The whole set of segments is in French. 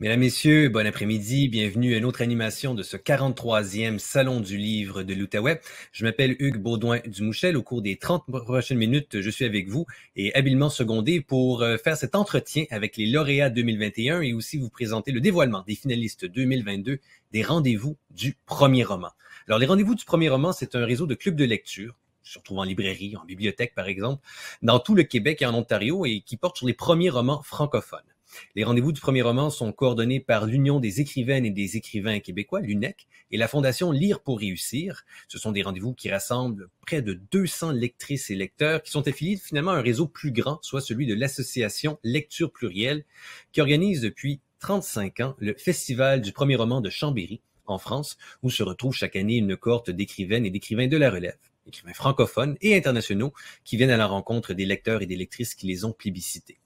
Mesdames, Messieurs, bon après-midi. Bienvenue à une autre animation de ce 43e Salon du Livre de l'Outaouais. Je m'appelle Hugues Baudouin-Dumouchel. Au cours des 30 prochaines minutes, je suis avec vous et habilement secondé pour faire cet entretien avec les lauréats 2021 et aussi vous présenter le dévoilement des finalistes 2022 des rendez-vous du premier roman. Alors, les rendez-vous du premier roman, c'est un réseau de clubs de lecture qui se retrouvent en librairie, en bibliothèque par exemple, dans tout le Québec et en Ontario et qui porte sur les premiers romans francophones. Les rendez-vous du premier roman sont coordonnés par l'Union des écrivaines et des écrivains québécois, l'UNEC, et la Fondation Lire pour réussir. Ce sont des rendez-vous qui rassemblent près de 200 lectrices et lecteurs qui sont affiliés finalement à un réseau plus grand, soit celui de l'Association Lecture Plurielle, qui organise depuis 35 ans le Festival du premier roman de Chambéry, en France, où se retrouve chaque année une cohorte d'écrivaines et d'écrivains de la relève, écrivains francophones et internationaux qui viennent à la rencontre des lecteurs et des lectrices qui les ont plébiscités.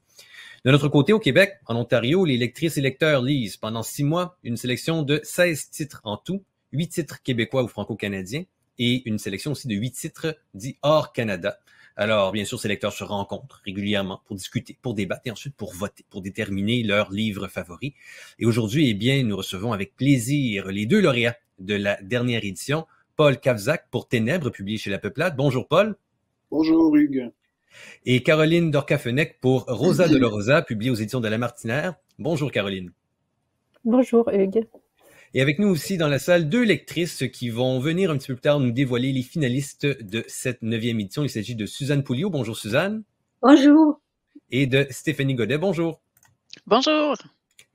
De notre côté, au Québec, en Ontario, les lectrices et lecteurs lisent pendant 6 mois une sélection de 16 titres en tout, 8 titres québécois ou franco-canadiens et une sélection aussi de 8 titres dits hors Canada. Alors, bien sûr, ces lecteurs se rencontrent régulièrement pour discuter, pour débattre et ensuite pour voter, pour déterminer leur livre favori. Et aujourd'hui, eh bien, nous recevons avec plaisir les deux lauréats de la dernière édition, Paul Cavzac pour Ténèbres, publié chez La Peuplade. Bonjour, Paul. Bonjour, Hugues. Et Caroline Dorcafenec pour Rosa de la Rosa, publié aux éditions de La Martinière. Bonjour Caroline. Bonjour Hugues. Et avec nous aussi dans la salle, deux lectrices qui vont venir un petit peu plus tard nous dévoiler les finalistes de cette 9e édition. Il s'agit de Suzanne Pouliot. Bonjour Suzanne. Bonjour. Et de Stéphanie Godet. Bonjour. Bonjour.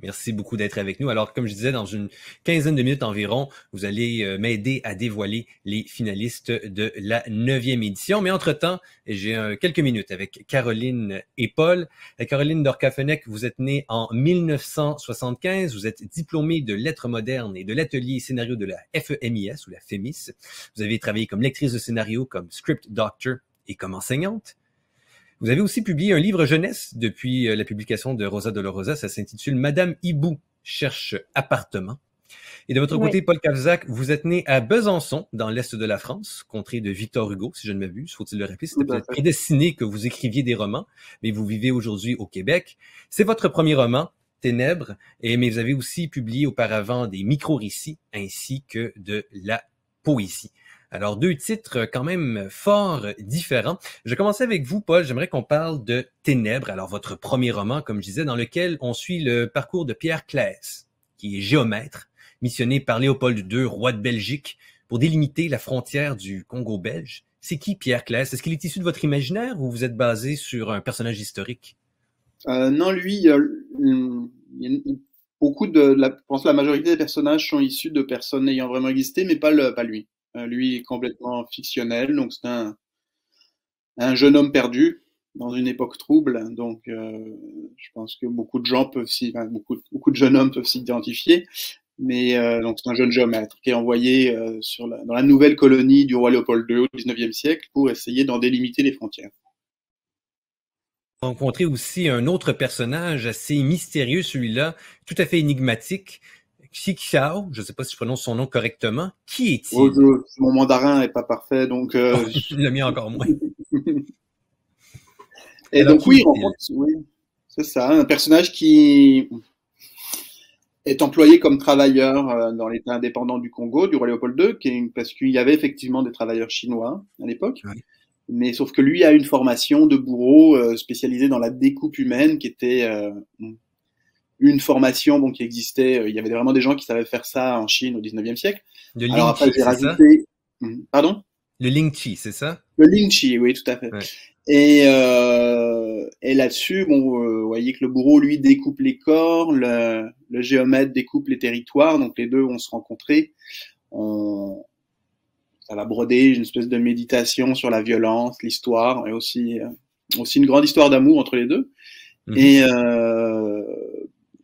Merci beaucoup d'être avec nous. Alors, comme je disais, dans une quinzaine de minutes environ, vous allez m'aider à dévoiler les finalistes de la 9e édition. Mais entre-temps, j'ai quelques minutes avec Caroline et Paul. Caroline Dorcafenec, vous êtes née en 1975. Vous êtes diplômée de lettres modernes et de l'atelier scénario de la FEMIS ou la FEMIS. Vous avez travaillé comme lectrice de scénario, comme script doctor et comme enseignante. Vous avez aussi publié un livre jeunesse depuis la publication de Rosa de la Rosa. Ça s'intitule Madame Hibou cherche appartement. Et de votre côté, Paul Cavzac, vous êtes né à Besançon, dans l'est de la France, contrée de Victor Hugo, si je ne m'abuse, faut-il le rappeler. C'était peut-être prédestiné que vous écriviez des romans, mais vous vivez aujourd'hui au Québec. C'est votre premier roman, Ténèbres, mais vous avez aussi publié auparavant des micro-récits ainsi que de la poésie. Alors, deux titres quand même fort différents. Je vais commencer avec vous, Paul. J'aimerais qu'on parle de Ténèbres. Alors, votre premier roman, comme je disais, dans lequel on suit le parcours de Pierre Claes, qui est géomètre, missionné par Léopold II, roi de Belgique, pour délimiter la frontière du Congo belge. C'est qui Pierre Claes? Est-ce qu'il est issu de votre imaginaire ou vous êtes basé sur un personnage historique? Non, lui, beaucoup je pense que la majorité des personnages sont issus de personnes ayant vraiment existé, mais pas lui. Lui est complètement fictionnel, donc c'est un jeune homme perdu dans une époque trouble. Donc, je pense que beaucoup de gens beaucoup de jeunes hommes peuvent s'identifier. Mais donc c'est un jeune géomètre qui est envoyé dans la nouvelle colonie du roi Léopold II au XIXe siècle pour essayer d'en délimiter les frontières. Rencontrer aussi un autre personnage assez mystérieux, celui-là, tout à fait énigmatique, Xi Xiao, je ne sais pas si je prononce son nom correctement. Qui est-il? Mon mandarin n'est pas parfait, donc... Le mien encore moins. Et alors, donc oui, c'est ça, un personnage qui est employé comme travailleur dans l'État indépendant du Congo, du roi Léopold II, parce qu'il y avait effectivement des travailleurs chinois à l'époque. Oui. Mais sauf que lui a une formation de bourreau spécialisée dans la découpe humaine, qui était une formation qui existait. Il y avait vraiment des gens qui savaient faire ça en Chine au 19e siècle. Le Ling Chi, c'est ça? Pardon? Le Ling Chi, c'est ça? Le Ling Chi, oui, tout à fait. Ouais. Et là-dessus, vous voyez que le bourreau, lui, découpe les corps, le géomètre découpe les territoires, donc les deux vont se rencontrer. Ça va broder une espèce de méditation sur la violence, l'histoire, et aussi une grande histoire d'amour entre les deux.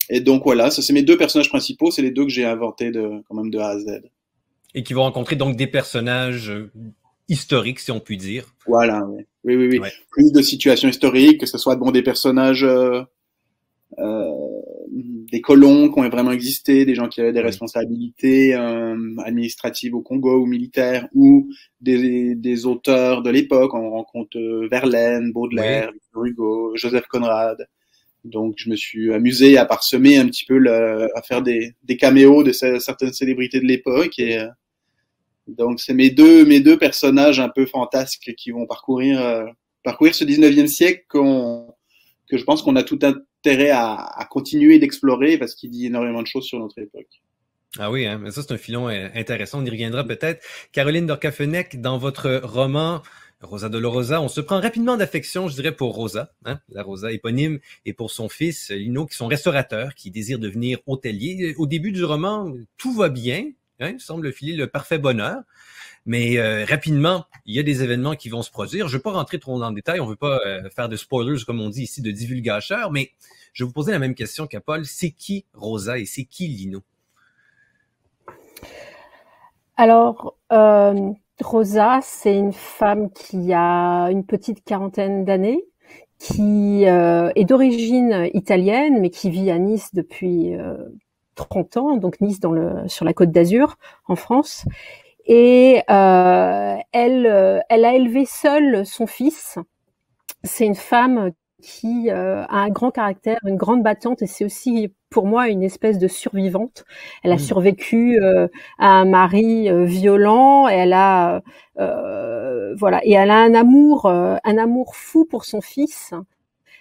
Et donc voilà, ça c'est mes deux personnages principaux, c'est les deux que j'ai inventés quand même de A à Z. Et qui vont rencontrer donc des personnages historiques, si on peut dire. Voilà, oui. Ouais. Plus de situations historiques, que ce soit des personnages, des colons qui ont vraiment existé, des gens qui avaient des responsabilités administratives au Congo ou militaires, ou des auteurs de l'époque. On rencontre Verlaine, Baudelaire, Victor Hugo, Joseph Conrad. Donc, je me suis amusé à parsemer un petit peu, à faire des caméos de certaines célébrités de l'époque. Et donc, c'est mes deux personnages un peu fantasques qui vont parcourir ce 19e siècle que je pense qu'on a tout intérêt à continuer d'explorer parce qu'il dit énormément de choses sur notre époque. Ah oui, hein, mais ça c'est un filon intéressant, on y reviendra peut-être. Caroline Dorcafenech, dans votre roman Rosa Dolorosa, on se prend rapidement d'affection, je dirais, pour Rosa, hein, la Rosa éponyme, et pour son fils Lino, qui sont restaurateurs, qui désirent devenir hôteliers. Au début du roman, tout va bien, hein, il semble filer le parfait bonheur. Mais rapidement, il y a des événements qui vont se produire. Je ne vais pas rentrer trop dans le détail, on ne veut pas faire de spoilers, comme on dit ici, de divulgateurs, mais je vais vous poser la même question qu'à Paul. C'est qui Rosa et c'est qui Lino? Alors, Rosa, c'est une femme qui a une petite quarantaine d'années, qui est d'origine italienne, mais qui vit à Nice depuis 30 ans, donc Nice sur la Côte d'Azur, en France. Et elle a élevé seule son fils. C'est une femme qui a un grand caractère, une grande battante, et c'est aussi pour moi une espèce de survivante. Elle a survécu à un mari violent, et elle a voilà, et elle a un amour fou pour son fils,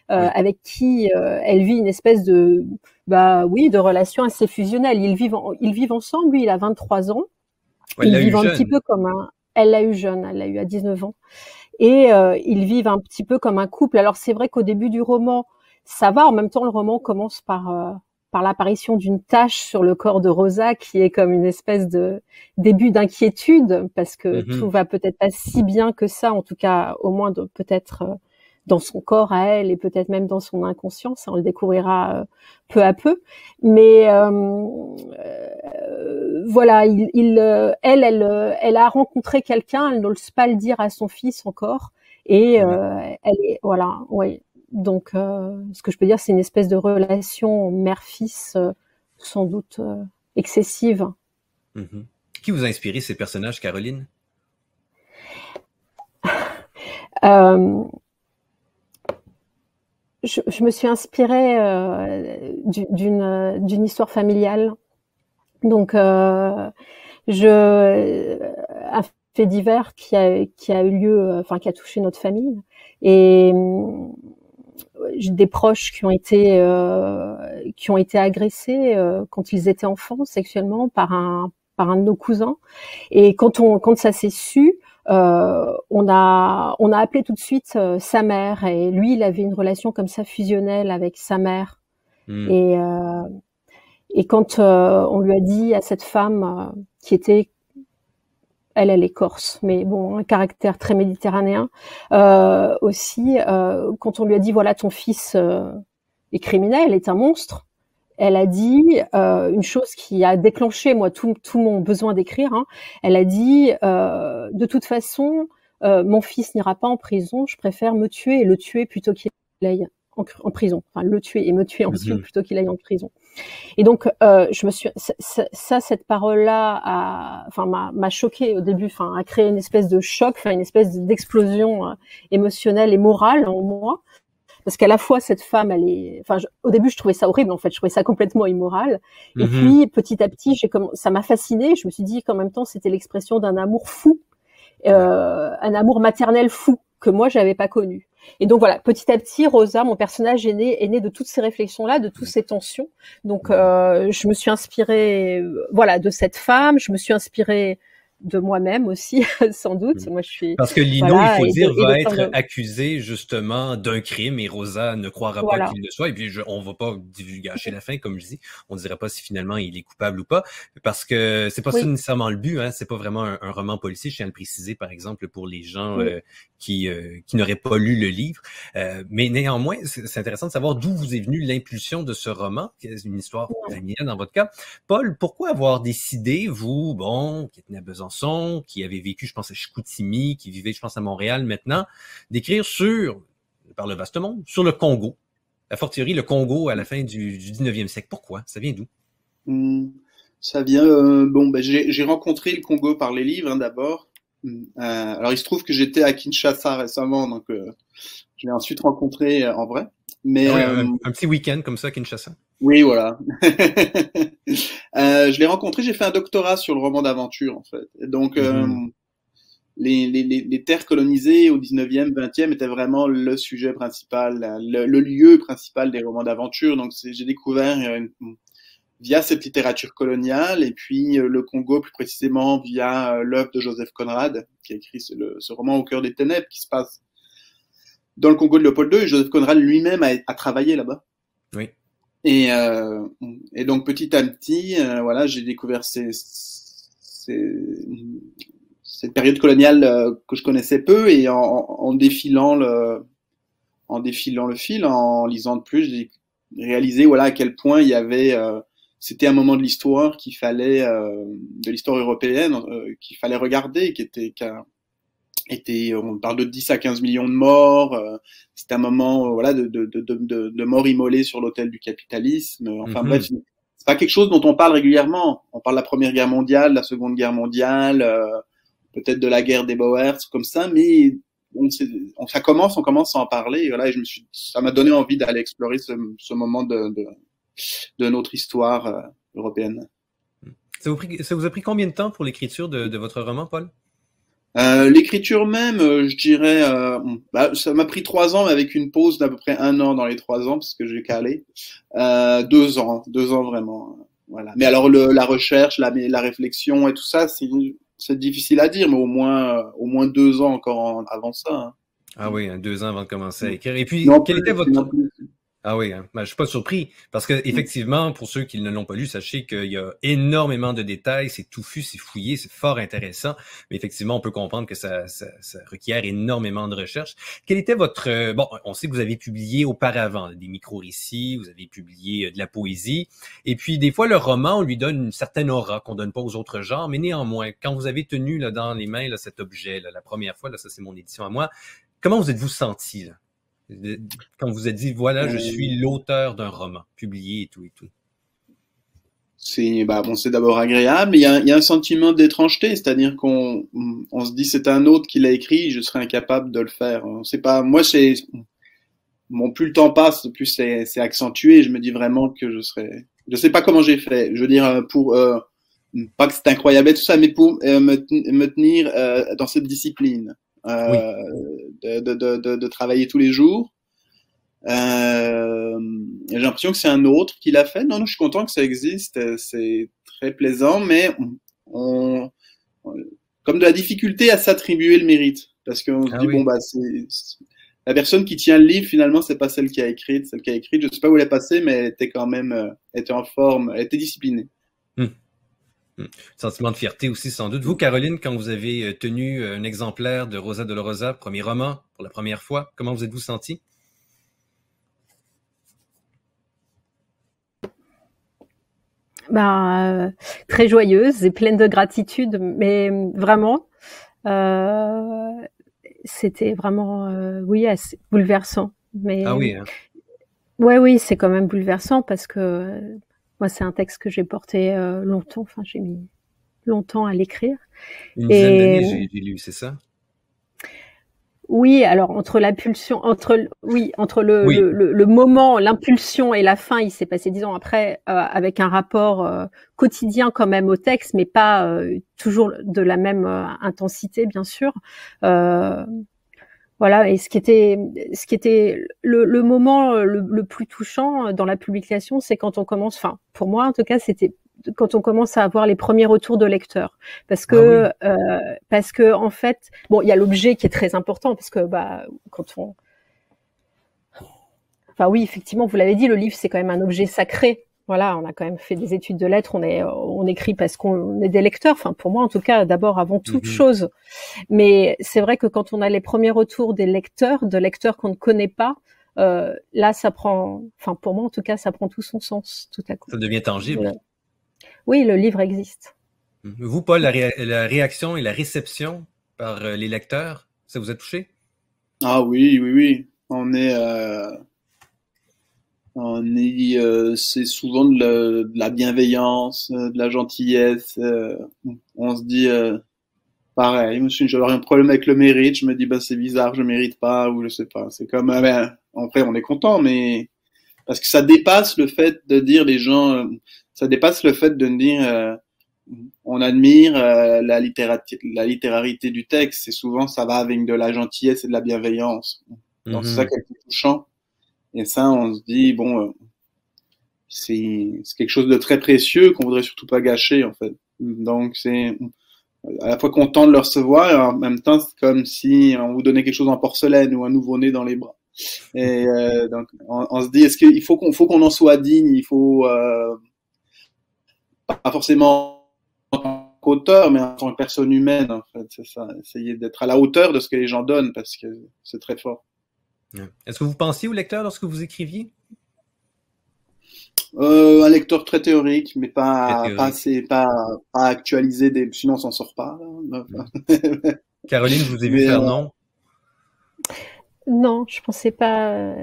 avec qui elle vit une espèce de de relation assez fusionnelle. Ils vivent ensemble. Lui, il a 23 ans. Ouais, ils vivent un petit peu comme elle l'a eu jeune, elle l'a eu à 19 ans. Et ils vivent un petit peu comme un couple. Alors c'est vrai qu'au début du roman, ça va. En même temps, le roman commence par l'apparition d'une tache sur le corps de Rosa, qui est comme une espèce de début d'inquiétude, parce que tout va peut-être pas si bien que ça, en tout cas au moins peut-être dans son corps à elle, et peut-être même dans son inconscient. Ça, on le découvrira peu à peu. Mais voilà, elle a rencontré quelqu'un, elle n'ose pas le dire à son fils encore, et elle est, voilà, ouais. Donc, ce que je peux dire, c'est une espèce de relation mère-fils, sans doute excessive. Qui vous a inspiré ces personnages, Caroline? Je me suis inspirée d'une histoire familiale. Donc, un fait divers qui a eu lieu, qui a touché notre famille, et j'ai des proches qui ont été agressés quand ils étaient enfants sexuellement par un de nos cousins. Et quand ça s'est su, on a appelé tout de suite sa mère, et lui, il avait une relation comme ça fusionnelle avec sa mère. Et quand on lui a dit à cette femme qui était, elle est corse, mais bon, un caractère très méditerranéen aussi, quand on lui a dit voilà, ton fils est criminel, est un monstre, elle a dit une chose qui a déclenché moi tout mon besoin d'écrire. Elle a dit de toute façon, mon fils n'ira pas en prison, je préfère me tuer et le tuer plutôt qu'il aille en prison. Enfin, le tuer et me tuer ensuite plutôt qu'il aille en prison. Et donc, je me suis, cette parole-là m'a choquée au début, a créé une espèce de choc, une espèce d'explosion émotionnelle et morale en moi. Parce qu'à la fois, cette femme, au début, je trouvais ça horrible, en fait, je trouvais ça complètement immoral. Et puis, petit à petit, ça m'a fascinée. Je me suis dit qu'en même temps, c'était l'expression d'un amour fou, un amour maternel fou, que moi, j'avais pas connu. Et donc voilà, petit à petit, Rosa, mon personnage est né de toutes ces réflexions-là, de toutes ces tensions. Donc, je me suis inspirée, de cette femme. Je me suis inspirée de moi-même aussi, sans doute. Moi, je suis. Parce que Lino, il faut dire, va être accusé justement d'un crime, et Rosa ne croira pas qu'il le soit. Et puis, on va pas divulgacher la fin, comme je dis. On dira pas si finalement il est coupable ou pas, parce que c'est pas ça nécessairement le but. C'est pas vraiment un roman policier. Je tiens à le préciser, par exemple, pour les gens qui n'auraient pas lu le livre. Mais néanmoins, c'est intéressant de savoir d'où vous est venue l'impulsion de ce roman, qui est une histoire familiale dans votre cas. Paul, pourquoi avoir décidé, vous, qui êtes né à Besançon, qui avait vécu, je pense, à Chicoutimi, qui vivait, je pense, à Montréal maintenant, d'écrire par le vaste monde, sur le Congo, a fortiori le Congo à la fin du 19e siècle. Pourquoi? Ça vient d'où? Ça vient, j'ai rencontré le Congo par les livres d'abord. Alors il se trouve que j'étais à Kinshasa récemment, donc je l'ai ensuite rencontré en vrai. Mais Ah oui, un petit week-end comme ça à Kinshasa. oui, voilà. Je l'ai rencontré, j'ai fait un doctorat sur le roman d'aventure, en fait. Et donc, les terres colonisées au 19e, 20e étaient vraiment le sujet principal, le lieu principal des romans d'aventure. Donc, j'ai découvert via cette littérature coloniale, et puis le Congo plus précisément via l'œuvre de Joseph Conrad, qui a écrit ce roman Au cœur des ténèbres, qui se passe dans le Congo de Léopold II, et Joseph Conrad lui-même a travaillé là-bas. Oui. Et donc petit à petit, voilà, j'ai découvert cette période coloniale que je connaissais peu, et en défilant le fil, en lisant de plus, j'ai réalisé voilà à quel point il y avait c'était un moment de l'histoire qu'il fallait de l'histoire européenne qu'il fallait regarder, on parle de 10 à 15 millions de morts, c'est un moment voilà de morts immolées sur l'autel du capitalisme. Enfin bref, c'est pas quelque chose dont on parle régulièrement. On parle de la Première Guerre mondiale, de la Seconde Guerre mondiale, peut-être de la guerre des Boers, comme ça, mais on commence à en parler. Et voilà, et ça m'a donné envie d'aller explorer ce moment de notre histoire européenne. Ça vous a pris combien de temps pour l'écriture de votre roman, Paul? L'écriture même, je dirais, ça m'a pris 3 ans, mais avec une pause d'à peu près 1 an dans les 3 ans, parce que j'ai calé. 2 ans vraiment. Voilà. Mais alors la recherche, la réflexion et tout ça, c'est difficile à dire, mais au moins 2 ans encore avant ça. Hein. Ah oui, 2 ans avant de commencer à écrire. Et puis, quel était votre... Ah oui, hein. Ben, je suis pas surpris parce que effectivement, pour ceux qui ne l'ont pas lu, sachez qu'il y a énormément de détails, c'est touffu, c'est fouillé, c'est fort intéressant, mais effectivement, on peut comprendre que ça requiert énormément de recherche. Quel était votre... Bon, on sait que vous avez publié auparavant des micro-récits, vous avez publié de la poésie, et puis des fois, le roman, on lui donne une certaine aura qu'on donne pas aux autres genres, mais néanmoins, quand vous avez tenu là, dans les mains là, cet objet, là, la première fois, là, ça c'est mon édition à moi, comment vous êtes-vous senti là? Quand vous êtes dit, voilà, je suis l'auteur d'un roman publié et tout et tout. C'est d'abord agréable, mais il y a un sentiment d'étrangeté, c'est-à-dire qu'on se dit c'est un autre qui l'a écrit, je serais incapable de le faire. C'est pas moi, plus le temps passe, plus c'est accentué. Je me dis vraiment que je sais pas comment j'ai fait. Je veux dire pour pas que c'est incroyable et tout ça, mais pour me tenir dans cette discipline. Oui. De travailler tous les jours. J'ai l'impression que c'est un autre qui l'a fait. Non, je suis content que ça existe. C'est très plaisant, mais comme de la difficulté à s'attribuer le mérite. Parce qu'on se dit, bon, la personne qui tient le livre, finalement, c'est pas celle qui a écrit. Celle qui a écrit, je sais pas où elle est passée, mais elle était quand même, était en forme, elle était disciplinée. Sentiment de fierté aussi, sans doute. Vous, Caroline, quand vous avez tenu un exemplaire de Rosa de la Rosa, premier roman, pour la première fois, comment vous êtes-vous senti? Très joyeuse et pleine de gratitude, mais vraiment, c'était vraiment, oui, assez bouleversant. Mais ah oui, hein? Oui, c'est quand même bouleversant parce que moi, c'est un texte que j'ai porté longtemps. Enfin, j'ai mis longtemps à l'écrire. Une dizaine d'années, j'ai lu, c'est ça? Oui, alors entre le moment, l'impulsion et la fin, il s'est passé 10 ans après, avec un rapport quotidien quand même au texte, mais pas toujours de la même intensité, bien sûr. Voilà, et ce qui était le moment le plus touchant dans la publication, c'est quand on commence, enfin pour moi en tout cas, c'était quand on commence à avoir les premiers retours de lecteurs, parce que en fait, bon, il y a l'objet qui est très important, parce que enfin oui, effectivement, vous l'avez dit, le livre c'est quand même un objet sacré. Voilà, on a quand même fait des études de lettres, on écrit parce qu'on est des lecteurs. Enfin, pour moi, en tout cas, d'abord, avant toute chose. Mais c'est vrai que quand on a les premiers retours de lecteurs qu'on ne connaît pas, là, ça prend, enfin, pour moi, en tout cas, ça prend tout son sens, tout à coup. Ça devient tangible. Oui, le livre existe. Vous, Paul, la réaction et la réception par les lecteurs, ça vous a touché? Ah oui. C'est souvent de la bienveillance, de la gentillesse. On se dit pareil. J'aurais un problème avec le mérite. Je me dis c'est bizarre, je mérite pas, ou je sais pas. C'est comme après, on est content, mais parce que ça dépasse le fait de dire les gens, ça dépasse le fait de dire on admire la littérarité du texte. C'est souvent ça va avec de la gentillesse et de la bienveillance. Donc c'est ça qui est le plus touchant. Et ça, on se dit bon, c'est quelque chose de très précieux qu'on voudrait surtout pas gâcher en fait. Donc c'est à la fois content de le recevoir et en même temps c'est comme si on vous donnait quelque chose en porcelaine ou un nouveau-né dans les bras. Et donc on se dit est-ce qu'il faut qu'on en soit digne, il faut pas forcément en tant qu'auteur mais en tant que personne humaine en fait, c'est ça, essayer d'être à la hauteur de ce que les gens donnent parce que c'est très fort. Est-ce que vous pensiez au lecteur lorsque vous écriviez? Un lecteur très théorique, mais pas actualisé, sinon on s'en sort pas. Caroline, je vous ai vu faire non? Non, je pensais pas.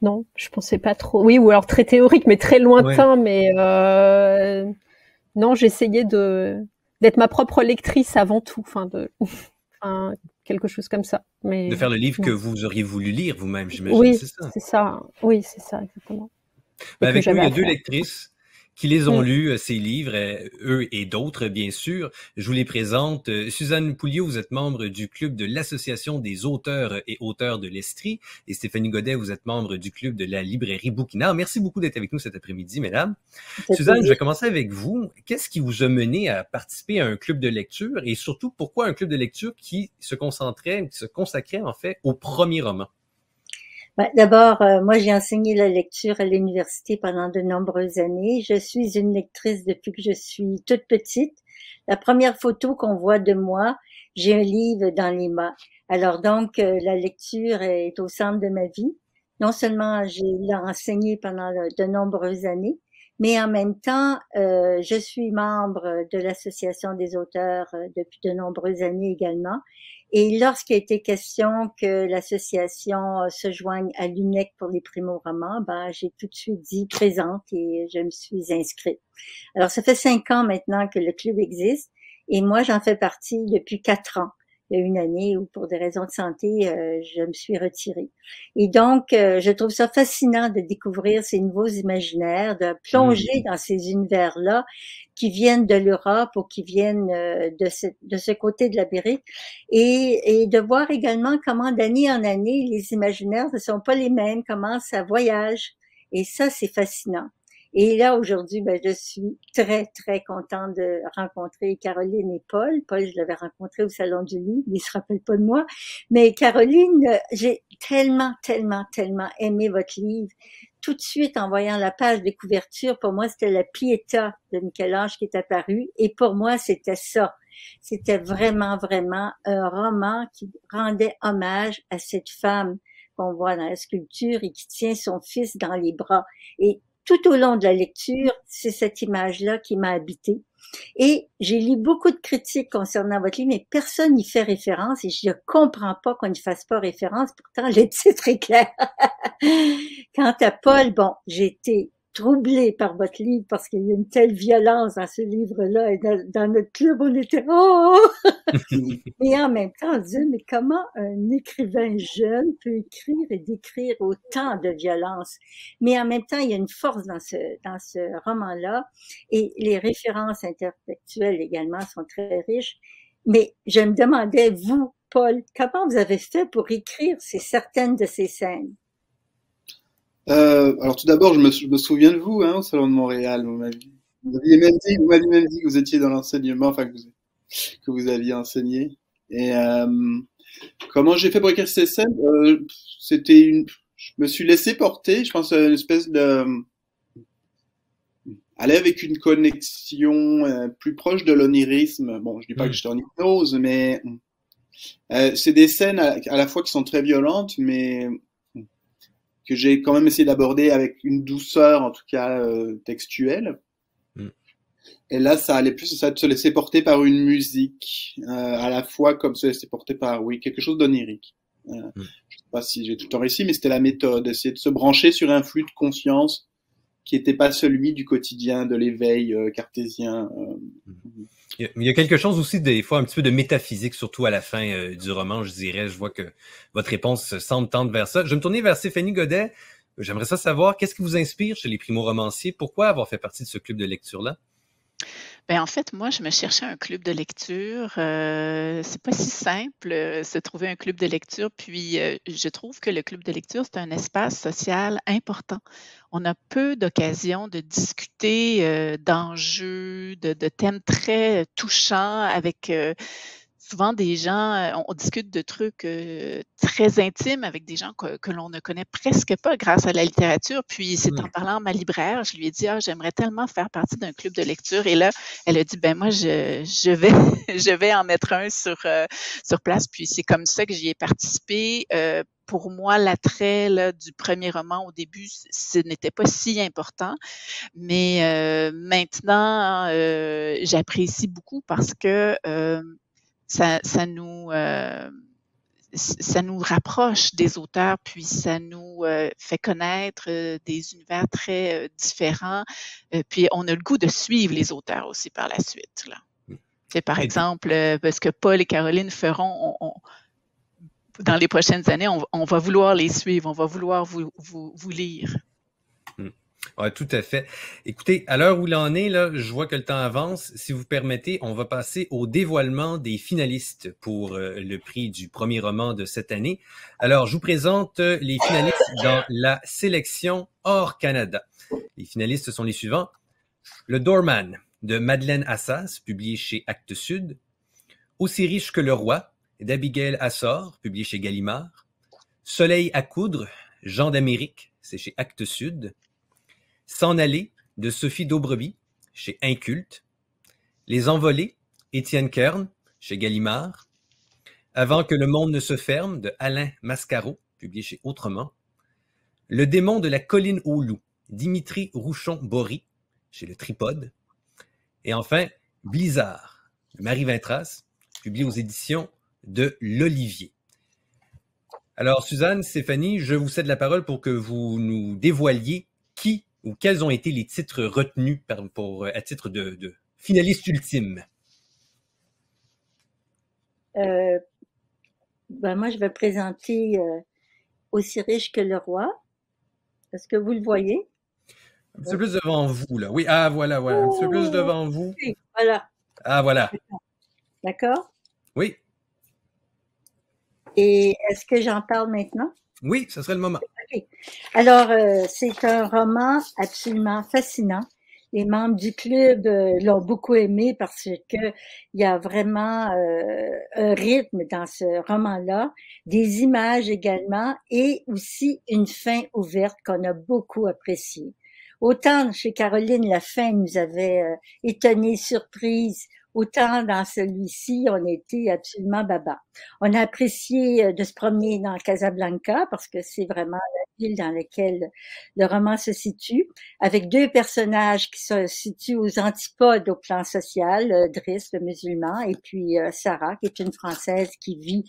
Non, je pensais pas trop. Oui, ou alors très théorique, mais très lointain. Ouais. Mais non, j'essayais d'être ma propre lectrice avant tout. Enfin, quelque chose comme ça. Mais de faire le livre que vous auriez voulu lire vous-même, j'imagine. Oui, c'est ça. C'est ça. Oui, c'est ça, exactement. Ben avec nous, il y a deux lectrices qui les ont lus, ces livres, eux et d'autres, bien sûr. Je vous les présente. Suzanne Pouliot, vous êtes membre du club de l'Association des auteurs et auteurs de l'Estrie. Et Stéphanie Godet, vous êtes membre du club de la librairie Bouquinard. Merci beaucoup d'être avec nous cet après-midi, mesdames. Suzanne, je vais commencer avec vous. Qu'est-ce qui vous a mené à participer à un club de lecture et surtout, pourquoi un club de lecture qui se consacrait en fait au premier roman? D'abord, moi, j'ai enseigné la lecture à l'université pendant de nombreuses années. Je suis une lectrice depuis que je suis toute petite. La première photo qu'on voit de moi, j'ai un livre dans les mains. Alors donc, la lecture est au centre de ma vie. Non seulement j'ai enseigné pendant de nombreuses années, mais en même temps, je suis membre de l'Association des auteurs depuis de nombreuses années également. Et lorsqu'il a été question que l'association se joigne à l'UNEC pour les primo-romans, j'ai tout de suite dit présente et je me suis inscrite. Alors, ça fait 5 ans maintenant que le club existe et moi, j'en fais partie depuis 4 ans. Il y a une année où, pour des raisons de santé, je me suis retirée. Et donc, je trouve ça fascinant de découvrir ces nouveaux imaginaires, de plonger dans ces univers-là qui viennent de l'Europe ou qui viennent de ce côté de l'Amérique et de voir également comment d'année en année, les imaginaires ne sont pas les mêmes, comment ça voyage. Et ça, c'est fascinant. Et là, aujourd'hui, je suis très, très contente de rencontrer Caroline et Paul. Paul, je l'avais rencontré au Salon du Livre, il se rappelle pas de moi. Mais Caroline, j'ai tellement, tellement, tellement aimé votre livre. Tout de suite, en voyant la page de couverture, pour moi, c'était la Pietà de Michel-Ange qui est apparue. Et pour moi, c'était ça. C'était vraiment, vraiment un roman qui rendait hommage à cette femme qu'on voit dans la sculpture et qui tient son fils dans les bras. Et tout au long de la lecture, c'est cette image-là qui m'a habitée. Et j'ai lu beaucoup de critiques concernant votre livre, mais personne n'y fait référence et je ne comprends pas qu'on n'y fasse pas référence. Pourtant, le titre est clair. Quant à Paul, j'ai été troublée par votre livre parce qu'il y a une telle violence dans ce livre-là et dans notre club, on était « Oh! » Et en même temps, on se disait « Mais comment un écrivain jeune peut écrire et décrire autant de violence? » Mais en même temps, il y a une force dans ce roman-là et les références intertextuelles également sont très riches. Mais je me demandais, vous, Paul, comment vous avez fait pour écrire certaines de ces scènes? Alors tout d'abord, je me souviens de vous au Salon de Montréal. Vous m'aviez même dit que vous étiez dans l'enseignement, enfin que vous aviez enseigné. Et comment j'ai fait pour écrire ces scènes? Je me suis laissé porter, je pense, une espèce de aller avec une connexion plus proche de l'onirisme. Bon, je dis pas que j'étais en hypnose, mais c'est des scènes à la fois qui sont très violentes, mais que j'ai quand même essayé d'aborder avec une douceur, en tout cas textuelle. Et là, ça allait plus ça de se laisser porter par une musique, à la fois comme se laisser porter par, quelque chose d'onirique. Je sais pas si j'ai tout le temps réussi, mais c'était la méthode, essayer de se brancher sur un flux de conscience qui n'était pas celui du quotidien, de l'éveil cartésien. Il y a quelque chose aussi, des fois, un petit peu de métaphysique, surtout à la fin du roman, je dirais. Je vois que votre réponse semble tendre vers ça. Je vais me tourner vers Stéphanie Godet. J'aimerais ça savoir, qu'est-ce qui vous inspire chez les primo-romanciers? Pourquoi avoir fait partie de ce club de lecture-là? En fait, moi, je me cherchais un club de lecture. C'est pas si simple, se trouver un club de lecture. Puis, je trouve que le club de lecture, c'est un espace social important. On a peu d'occasions de discuter d'enjeux, de thèmes très touchants avec souvent des gens, on discute de trucs très intimes avec des gens que l'on ne connaît presque pas grâce à la littérature. Puis c'est en parlant à ma libraire, je lui ai dit: «Ah, j'aimerais tellement faire partie d'un club de lecture» et là, elle a dit: «Ben moi, je vais je vais en mettre un sur place». Puis c'est comme ça que j'y ai participé. Pour moi, l'attrait là, du premier roman au début, ce n'était pas si important. Mais maintenant, j'apprécie beaucoup parce que ça, ça nous ça nous rapproche des auteurs, puis ça nous fait connaître des univers très différents. Puis on a le goût de suivre les auteurs aussi par la suite. Là. C'est par exemple, parce que Paul et Caroline feront, dans les prochaines années, on va vouloir les suivre, on va vouloir vous lire. Oui, tout à fait. Écoutez, à l'heure où il en est, là, je vois que le temps avance. Si vous permettez, on va passer au dévoilement des finalistes pour le prix du premier roman de cette année. Alors, je vous présente les finalistes dans la sélection hors Canada. Les finalistes sont les suivants. Le Doorman de Madeleine Assas, publié chez Actes Sud. Aussi riche que le roi d'Abigail Assor, publié chez Gallimard. Soleil à coudre, Jean d'Amérique, c'est chez Actes Sud. S'en aller de Sophie Daubreby, chez Inculte. Les envolés, Étienne Kern, chez Gallimard. Avant que le monde ne se ferme, de Alain Mascaro, publié chez Autrement. Le démon de la colline aux loups, Dimitri Rouchon-Bory, chez Le Tripode. Et enfin, Blizzard, de Marie Vintras, publié aux éditions de L'Olivier. Alors, Suzanne, Stéphanie, je vous cède la parole pour que vous nous dévoiliez qui ou quels ont été les titres retenus à titre de finaliste ultime. Moi, je vais présenter Aussi riche que le roi. Est-ce que vous le voyez? Un petit peu plus devant vous, là. Oui, ah, voilà. Un petit peu plus devant vous. Oui, voilà. Ah, voilà. D'accord? Oui. Et est-ce que j'en parle maintenant? Oui, ce serait le moment. Okay. Alors, c'est un roman absolument fascinant. Les membres du club l'ont beaucoup aimé parce que il y a vraiment un rythme dans ce roman-là, des images également et aussi une fin ouverte qu'on a beaucoup appréciée. Autant chez Caroline, la fin nous avait étonnés, surprise, autant dans celui-ci, on était absolument baba. On a apprécié de se promener dans Casablanca parce que c'est vraiment la ville dans laquelle le roman se situe, avec deux personnages qui se situent aux antipodes au plan social, Driss, le musulman, et puis Sarah, qui est une Française qui vit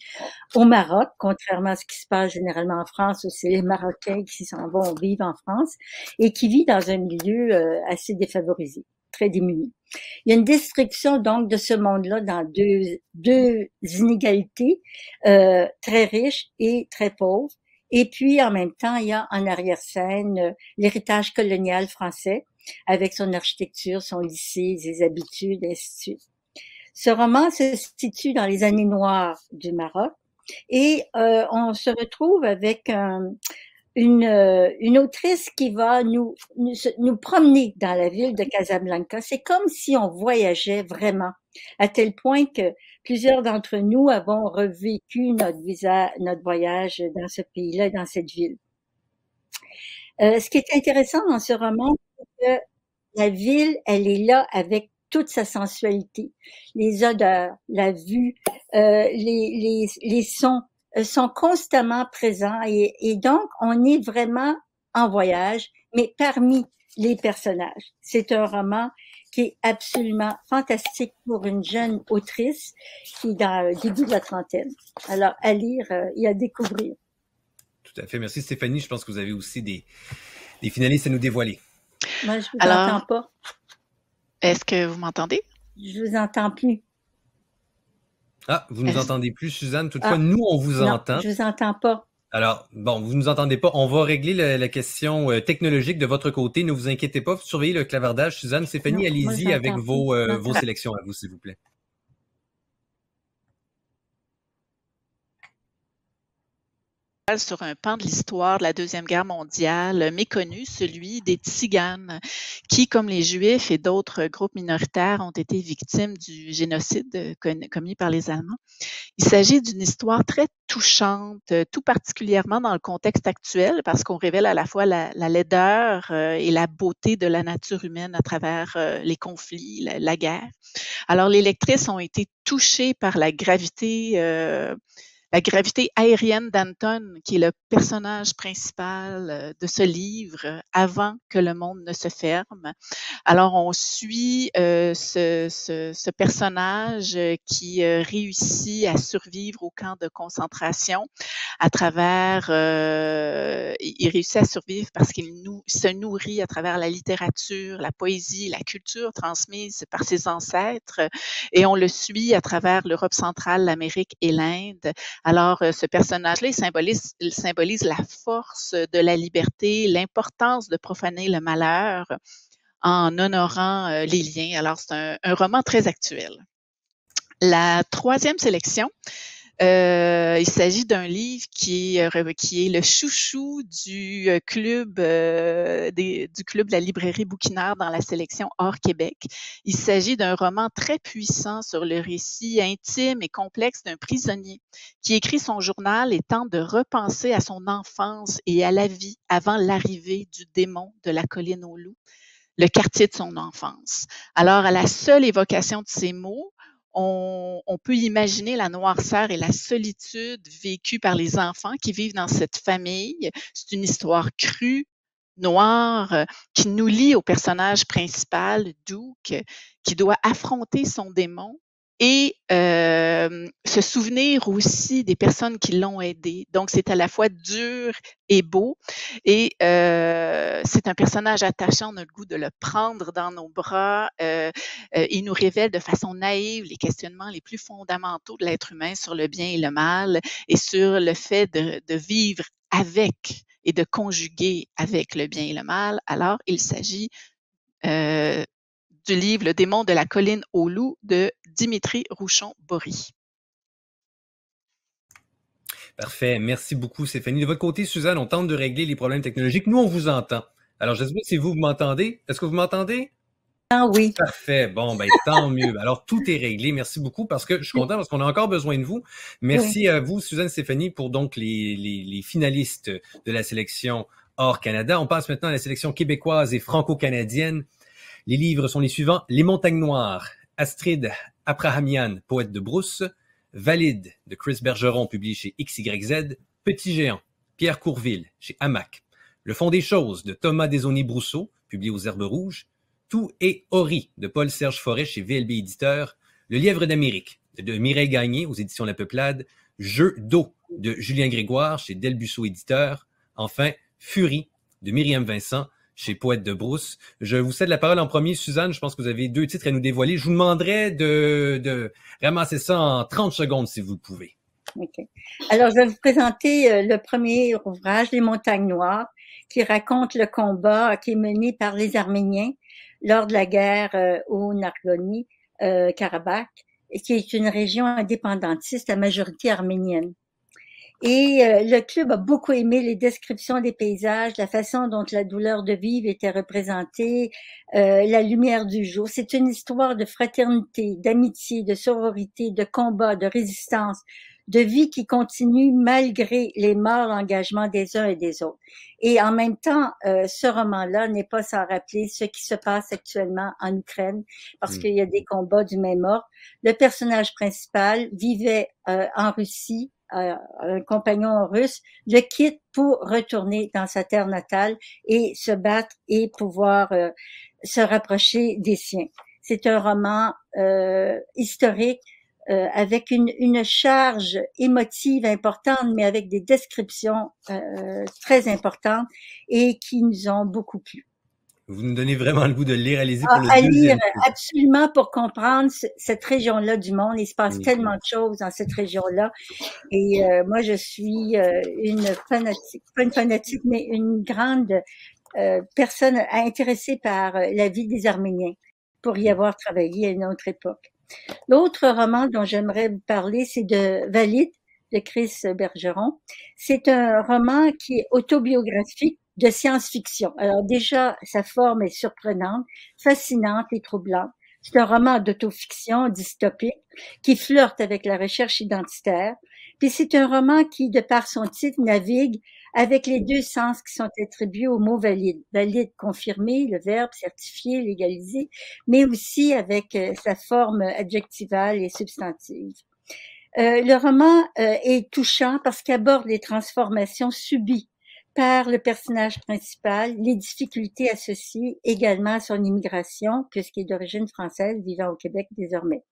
au Maroc, contrairement à ce qui se passe généralement en France, où c'est les Marocains qui s'en vont vivre en France, et qui vit dans un milieu assez défavorisé, très démuni. Il y a une description donc de ce monde-là dans deux inégalités très riches et très pauvres. Et puis en même temps, il y a en arrière-scène l'héritage colonial français avec son architecture, son lycée, ses habitudes, et ainsi de suite. Ce roman se situe dans les années noires du Maroc et on se retrouve avec une autrice qui va nous promener dans la ville de Casablanca. C'est comme si on voyageait vraiment, à tel point que plusieurs d'entre nous avons revécu notre voyage dans ce pays-là, dans cette ville. Ce qui est intéressant dans ce roman, c'est que la ville, elle est là avec toute sa sensualité, les odeurs, la vue, les sons sont constamment présents et donc on est vraiment en voyage, mais parmi les personnages. C'est un roman qui est absolument fantastique pour une jeune autrice qui est dans le début de la trentaine. Alors, à lire et à découvrir. Tout à fait. Merci Stéphanie. Je pense que vous avez aussi des finalistes à nous dévoiler. Moi, je ne vous entends pas. Est-ce que vous m'entendez? Je vous entends plus. Ah, vous nous entendez plus, Suzanne. Toutefois, Ah, nous, on vous non, entend. je vous entends pas. Alors, bon, vous nous entendez pas. On va régler la question technologique de votre côté. Ne vous inquiétez pas. Surveillez le clavardage. Suzanne, Stéphanie, Non, moi, allez-y avec j'entends plus. vos sélections à vous, s'il vous plaît. Sur un pan de l'histoire de la Deuxième Guerre mondiale méconnu, celui des Tziganes, qui, comme les Juifs et d'autres groupes minoritaires, ont été victimes du génocide commis par les Allemands. Il s'agit d'une histoire très touchante, tout particulièrement dans le contexte actuel, parce qu'on révèle à la fois la laideur et la beauté de la nature humaine à travers les conflits, la guerre. Alors, les lectrices ont été touchées par la gravité aérienne d'Anton, qui est le personnage principal de ce livre avant que le monde ne se ferme. Alors, on suit ce personnage qui réussit à survivre au camp de concentration à travers, il réussit à survivre parce qu'il se nourrit à travers la littérature, la poésie, la culture transmise par ses ancêtres, et on le suit à travers l'Europe centrale, l'Amérique et l'Inde. Alors, ce personnage-là, il symbolise la force de la liberté, l'importance de profaner le malheur en honorant les liens. Alors, c'est un roman très actuel. La troisième sélection, il s'agit d'un livre qui est le chouchou du club de la librairie bouquinaire dans la sélection hors Québec. Il s'agit d'un roman très puissant sur le récit intime et complexe d'un prisonnier qui écrit son journal et tente de repenser à son enfance et à la vie avant l'arrivée du démon de la colline aux loups, le quartier de son enfance. Alors, à la seule évocation de ces mots, on peut imaginer la noirceur et la solitude vécue par les enfants qui vivent dans cette famille. C'est une histoire crue, noire, qui nous lie au personnage principal, Duke, qui doit affronter son démon et se souvenir aussi des personnes qui l'ont aidé. Donc, c'est à la fois dur et beau. Et c'est un personnage attachant, on a le goût de le prendre dans nos bras. Il nous révèle de façon naïve les questionnements les plus fondamentaux de l'être humain sur le bien et le mal et sur le fait de vivre avec et de conjuguer avec le bien et le mal. Alors, il s'agit du livre Le démon de la colline aux loups de Dimitri Rouchon-Bory. Parfait. Merci beaucoup, Stéphanie. De votre côté, Suzanne, on tente de régler les problèmes technologiques. Nous, on vous entend. Alors, je ne sais pas si vous m'entendez. Est-ce que vous m'entendez? Ah oui. Parfait. Bon, ben, tant mieux. Alors, tout est réglé. Merci beaucoup parce que je suis content parce qu'on a encore besoin de vous. Merci à vous, Suzanne, Stéphanie, pour donc les finalistes de la sélection hors Canada. On passe maintenant à la sélection québécoise et franco-canadienne. Les livres sont les suivants. Les Montagnes Noires, Astrid Abrahamian, poète de brousse. Valide de Chris Bergeron, publié chez XYZ. Petit Géant, Pierre Courville, chez Hamac. Le fond des choses de Thomas Desaulniers-Brousseau, publié aux Herbes Rouges. Tout et Ori de Paul-Serge Forêt chez VLB Éditeur. Le Lièvre d'Amérique de Mireille Gagné aux éditions La Peuplade. Jeu d'eau de Julien Grégoire chez Delbusso Éditeur. Enfin, Furie de Myriam Vincent chez Poète de Brousse. Je vous cède la parole en premier, Suzanne. Je pense que vous avez 2 titres à nous dévoiler. Je vous demanderai de ramasser ça en 30 secondes, si vous pouvez. OK. Alors, je vais vous présenter le premier ouvrage, Les Montagnes Noires, qui raconte le combat qui est mené par les Arméniens lors de la guerre au Nagorno-Karabakh, qui est une région indépendantiste à majorité arménienne. Et le club a beaucoup aimé les descriptions des paysages, la façon dont la douleur de vivre était représentée, la lumière du jour. C'est une histoire de fraternité, d'amitié, de sororité, de combat, de résistance, de vie qui continue malgré les morts, l'engagement des uns et des autres. Et en même temps, ce roman-là n'est pas sans rappeler ce qui se passe actuellement en Ukraine, parce qu'il y a des combats du même ordre. Le personnage principal vivait en Russie, un compagnon russe, le quitte pour retourner dans sa terre natale et se battre et pouvoir se rapprocher des siens. C'est un roman historique avec une charge émotive importante, mais avec des descriptions très importantes et qui nous ont beaucoup plu. Vous nous donnez vraiment le goût de le lire. Allez-y pour le À deuxième lire coup. absolument pour comprendre cette région-là du monde. Il se passe Oui. tellement de choses dans cette région-là. Et moi, je suis une fanatique, pas une fanatique, mais une grande personne intéressée par la vie des Arméniens pour y avoir travaillé à une autre époque. L'autre roman dont j'aimerais vous parler, c'est de Valide de Chris Bergeron. C'est un roman qui est autobiographique de science-fiction. Alors déjà, sa forme est surprenante, fascinante et troublante. C'est un roman d'autofiction dystopique qui flirte avec la recherche identitaire. Puis c'est un roman qui, de par son titre, navigue avec les deux sens qui sont attribués au mot valide. Valide, confirmé, le verbe certifié, légalisé, mais aussi avec sa forme adjectivale et substantive. Le roman est touchant parce qu'il aborde les transformations subies par le personnage principal, les difficultés associées également à son immigration, puisqu'il est d'origine française, vivant au Québec désormais.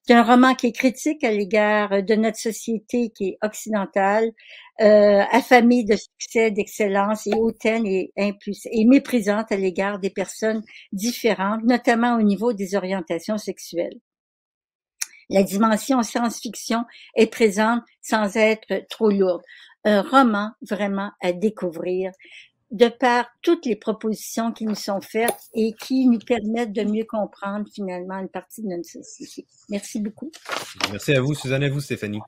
C'est un roman qui est critique à l'égard de notre société qui est occidentale, affamée de succès, d'excellence et hautaine et méprisante à l'égard des personnes différentes, notamment au niveau des orientations sexuelles. La dimension science-fiction est présente sans être trop lourde. Un roman vraiment à découvrir de par toutes les propositions qui nous sont faites et qui nous permettent de mieux comprendre finalement une partie de notre société. Merci beaucoup. Merci à vous, Suzanne, à vous, Stéphanie.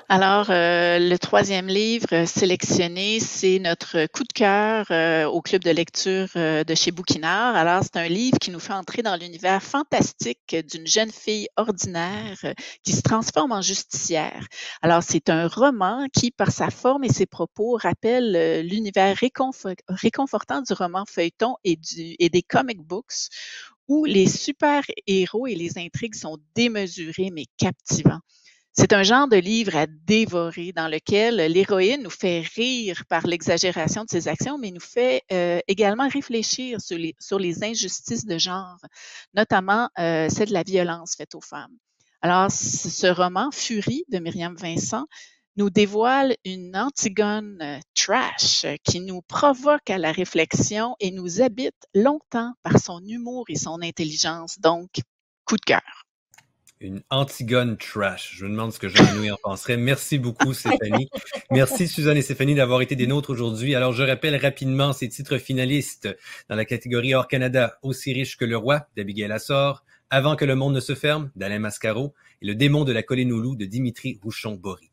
Alors, le troisième livre sélectionné, c'est notre coup de cœur au club de lecture de chez Bouquinard. Alors, c'est un livre qui nous fait entrer dans l'univers fantastique d'une jeune fille ordinaire qui se transforme en justicière. Alors, c'est un roman qui, par sa forme et ses propos, rappelle l'univers réconfortant du roman feuilleton et des comic books, où les super-héros et les intrigues sont démesurés mais captivants. C'est un genre de livre à dévorer dans lequel l'héroïne nous fait rire par l'exagération de ses actions, mais nous fait également réfléchir sur les injustices de genre, notamment celle de la violence faite aux femmes. Alors, ce roman, Furie, de Myriam Vincent, nous dévoile une Antigone trash qui nous provoque à la réflexion et nous habite longtemps par son humour et son intelligence. Donc, coup de cœur. Une Antigone trash. Je me demande ce que Jean-Louis en penserait. Merci beaucoup, Stéphanie. Merci, Suzanne et Stéphanie, d'avoir été des nôtres aujourd'hui. Alors, je rappelle rapidement ces titres finalistes dans la catégorie Hors Canada, Aussi riche que le roi, d'Abigail Assor, Avant que le monde ne se ferme, d'Alain Mascaro, et Le démon de la colline aux loups, de Dimitri Rouchon-Bory.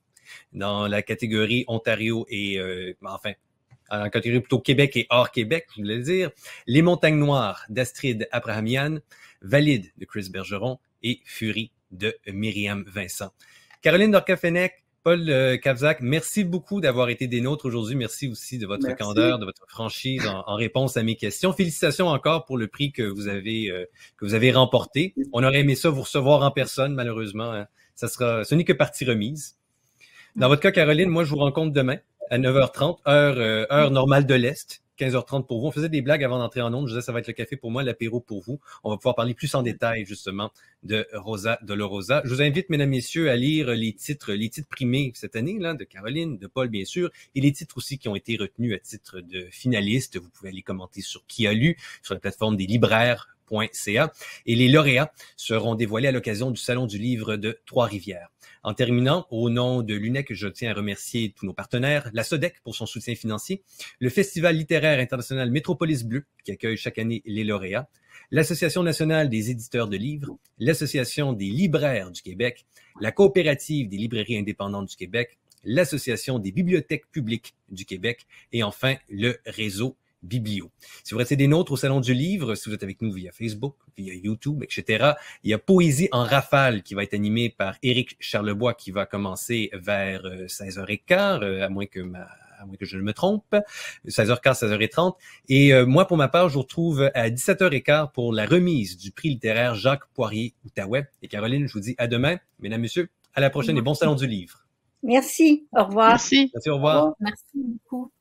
Dans la catégorie Ontario et, en la catégorie plutôt Québec et hors Québec, je voulais dire, Les montagnes noires, d'Astrid Abrahamian, Valide, de Chris Bergeron, et Furie, de Myriam Vincent. Caroline Dorcafenec, Paul Cavzac, merci beaucoup d'avoir été des nôtres aujourd'hui. Merci aussi de votre candeur, de votre franchise en réponse à mes questions. Félicitations encore pour le prix que vous avez remporté. On aurait aimé ça vous recevoir en personne, malheureusement. Hein. Ce n'est que partie remise. Dans votre cas, Caroline, moi, je vous rencontre demain à 9h30, heure normale de l'Est. 15h30 pour vous. On faisait des blagues avant d'entrer en ondes. Je disais, ça va être le café pour moi, l'apéro pour vous. On va pouvoir parler plus en détail, justement, de Rosa Dolorosa. Je vous invite, mesdames, messieurs, à lire les titres primés cette année, là, de Caroline, de Paul, bien sûr, et les titres aussi qui ont été retenus à titre de finalistes. Vous pouvez aller commenter sur Qui a lu, sur la plateforme des libraires.ca. Et les lauréats seront dévoilés à l'occasion du Salon du livre de Trois-Rivières. En terminant, au nom de l'UNEC, je tiens à remercier tous nos partenaires, la SODEC pour son soutien financier, le Festival littéraire international Métropolis Bleu, qui accueille chaque année les lauréats, l'Association nationale des éditeurs de livres, l'Association des libraires du Québec, la Coopérative des librairies indépendantes du Québec, l'Association des bibliothèques publiques du Québec et enfin le réseau Biblio. Si vous restez des nôtres au Salon du Livre, si vous êtes avec nous via Facebook, via YouTube, etc., il y a Poésie en rafale qui va être animée par Éric Charlebois qui va commencer vers 16h15, à moins que je ne me trompe, 16h15, 16h30. Et moi, pour ma part, je vous retrouve à 17h15 pour la remise du prix littéraire Jacques Poirier-Outaouais. Et Caroline, je vous dis à demain. Mesdames, messieurs, à la prochaine et bon Salon du Livre. Merci. Au revoir. Merci. Merci, au revoir. Merci beaucoup.